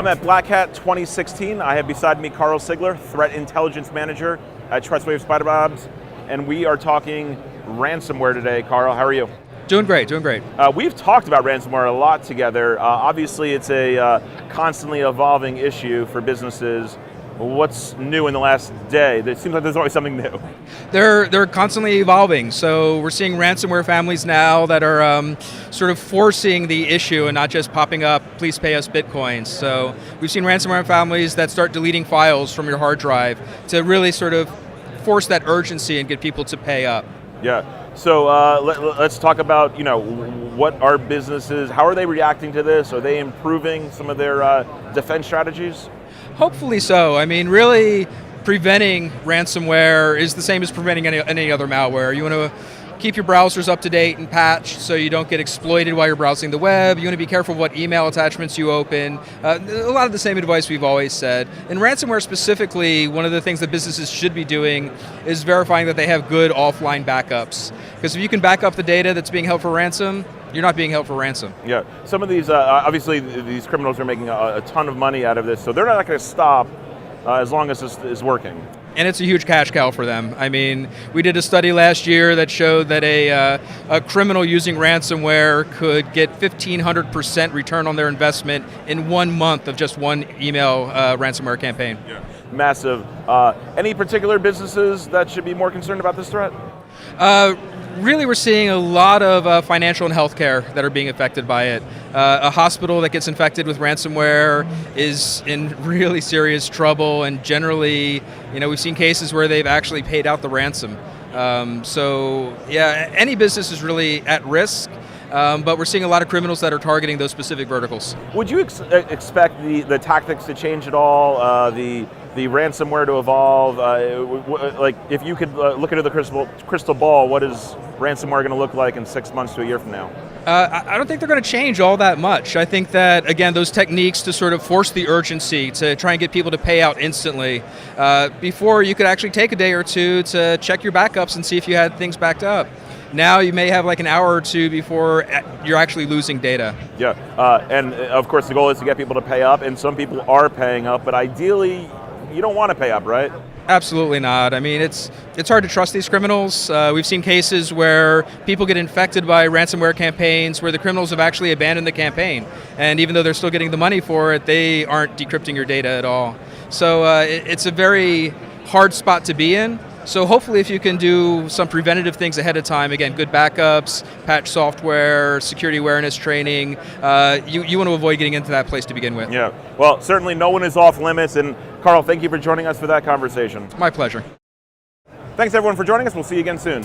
I'm at Black Hat 2016. I have beside me Karl Sigler, Threat Intelligence Manager at Trustwave Spider-Bobs, and we are talking ransomware today. Karl, how are you? Doing great, doing great. We've talked about ransomware a lot together. Obviously, it's a constantly evolving issue for businesses. What's new in the last day? It seems like there's always something new. They're constantly evolving. So we're seeing ransomware families now that are sort of forcing the issue and not just popping up, please pay us Bitcoins. So we've seen ransomware families that start deleting files from your hard drive to really sort of force that urgency and get people to pay up. Yeah. So let's talk about, what are businesses, how are they reacting to this? Are they improving some of their defense strategies? Hopefully so. I mean, really preventing ransomware is the same as preventing any other malware. You want to keep your browsers up to date and patched so you don't get exploited while you're browsing the web. You want to be careful what email attachments you open. A lot of the same advice we've always said. In ransomware specifically, one of the things that businesses should be doing is verifying that they have good offline backups. Because if you can back up the data that's being held for ransom, you're not being held for ransom. Yeah, some of these, obviously these criminals are making a ton of money out of this, so they're not going to stop as long as this is working. And it's a huge cash cow for them. I mean, we did a study last year that showed that a criminal using ransomware could get 1,500% return on their investment in 1 month of just one email ransomware campaign. Yeah. Massive. Any particular businesses that should be more concerned about this threat? Really, we're seeing a lot of financial and healthcare that are being affected by it. A hospital that gets infected with ransomware is in really serious trouble, and generally, we've seen cases where they've actually paid out the ransom. So, yeah, any business is really at risk, but we're seeing a lot of criminals that are targeting those specific verticals. Would you expect the tactics to change at all? The ransomware to evolve? Like, if you could look into the crystal ball, what is ransomware going to look like in 6 months to a year from now? I don't think they're going to change all that much. I think that, again, those techniques to sort of force the urgency to try and get people to pay out instantly. Before, you could actually take a day or two to check your backups and see if you had things backed up. Now you may have like an hour or two before you're actually losing data. Yeah, and of course the goal is to get people to pay up, and some people are paying up, but ideally you don't want to pay up, right? Absolutely not. I mean, it's hard to trust these criminals. We've seen cases where people get infected by ransomware campaigns where the criminals have actually abandoned the campaign. And even though they're still getting the money for it, they aren't decrypting your data at all. So it's a very hard spot to be in. So hopefully if you can do some preventative things ahead of time, again, good backups, patch software, security awareness training, you want to avoid getting into that place to begin with. Yeah, well, certainly no one is off limits, and Karl, thank you for joining us for that conversation. My pleasure. Thanks everyone for joining us, we'll see you again soon.